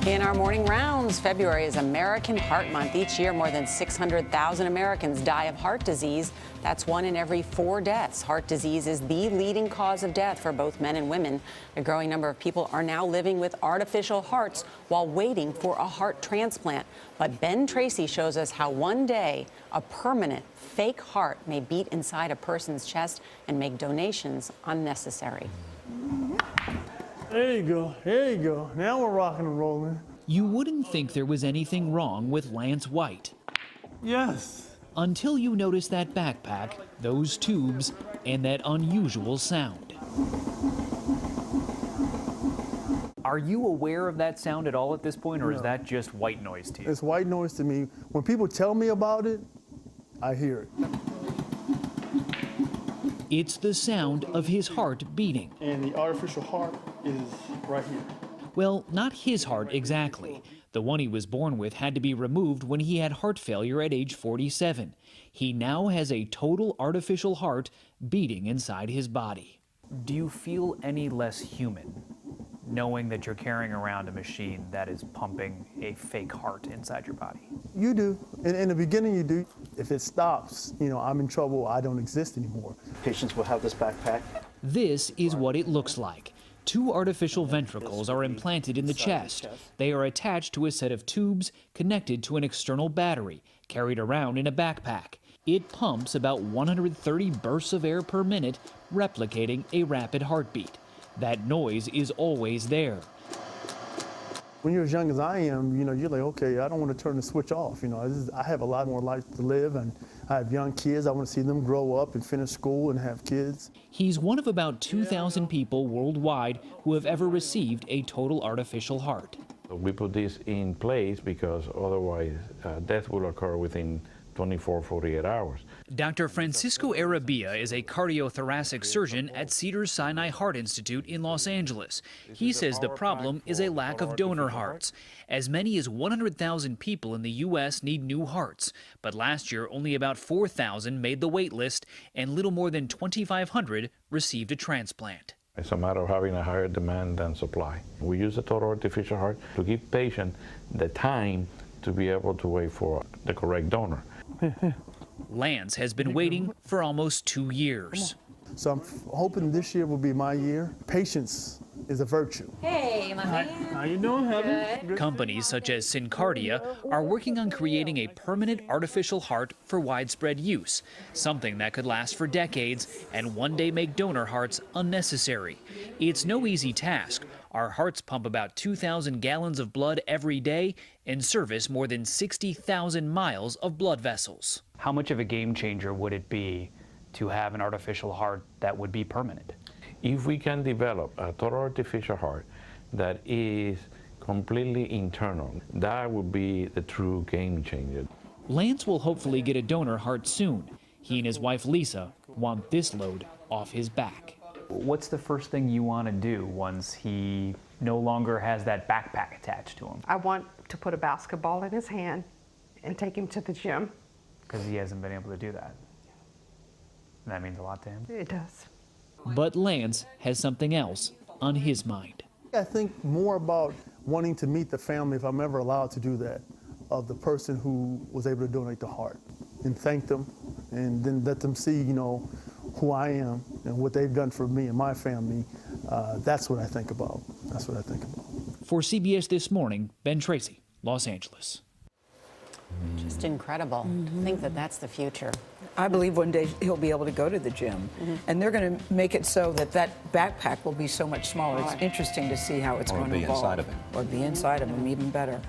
In our morning rounds, February is American Heart Month. Each year, more than 600,000 Americans die of heart disease. That's 1 in every 4 deaths. Heart disease is the leading cause of death for both men and women. A growing number of people are now living with artificial hearts while waiting for a heart transplant. But Ben Tracy shows us how one day a permanent fake heart may beat inside a person's chest and make donations unnecessary. There you go, there you go. Now we're rocking and rolling. You wouldn't think there was anything wrong with Lance White. Yes. Until you notice that backpack, those tubes, and that unusual sound. Are you aware of that sound at all at this point, or is that just white noise to you? It's white noise to me. When people tell me about it, I hear it. It's the sound of his heart beating. And the artificial heart is right here. Well, not his heart exactly. The one he was born with had to be removed when he had heart failure at age 47. He now has a total artificial heart beating inside his body. Do you feel any less human knowing that you're carrying around a machine that is pumping a fake heart inside your body? You do. In the beginning, you do. If it stops, I'm in trouble. I don't exist anymore. Patients will have this backpack. This is what it looks like. 2 artificial ventricles are implanted in the chest. They are attached to a set of tubes connected to an external battery, carried around in a backpack. It pumps about 130 bursts of air per minute, replicating a rapid heartbeat. That noise is always there. When you're as young as I am, you're like, okay, I don't want to turn the switch off. I have a lot more life to live, and I have young kids. I want to see them grow up and finish school and have kids. He's one of about 2,000 people worldwide who have ever received a total artificial heart. We put this in place because otherwise death will occur within 24, 48 hours. Dr. Francisco Arabia is a cardiothoracic surgeon at Cedars-Sinai Heart Institute in Los Angeles. He says the problem is a lack of donor hearts. As many as 100,000 people in the U.S. need new hearts, but last year only about 4,000 made the wait list and little more than 2,500 received a transplant. It's a matter of having a higher demand than supply. We use a total artificial heart to give patients the time to be able to wait for the correct donor. Lance has been waiting for almost 2 years. So I'm hoping this year will be my year. Patience is a virtue. Hey, my man. How you doing, Heather? Companies such as Syncardia are working on creating a permanent artificial heart for widespread use, something that could last for decades and one day make donor hearts unnecessary. It's no easy task. Our hearts pump about 2,000 gallons of blood every day and service more than 60,000 miles of blood vessels. How much of a game changer would it be to have an artificial heart that would be permanent? If we can develop a total artificial heart that is completely internal, that would be the true game changer. Lance will hopefully get a donor heart soon. He and his wife Lisa want this load off his back. What's the first thing you want to do once he no longer has that backpack attached to him? I want to put a basketball in his hand and take him to the gym. Because he hasn't been able to do that. And that means a lot to him. It does. But Lance has something else on his mind. I think more about wanting to meet the family, if I'm ever allowed to do that, of the person who was able to donate the heart, and thank them, and then let them see, who I am and what they've done for me and my family. That's what I think about. That's what I think about. For CBS This Morning, Ben Tracy, Los Angeles. Just incredible. To think that that's the future. I believe one day he'll be able to go to the gym, and they're going to make it so that that backpack will be so much smaller. It's interesting to see how it's going to evolve. Or be inside of him. Or be inside of him, even better.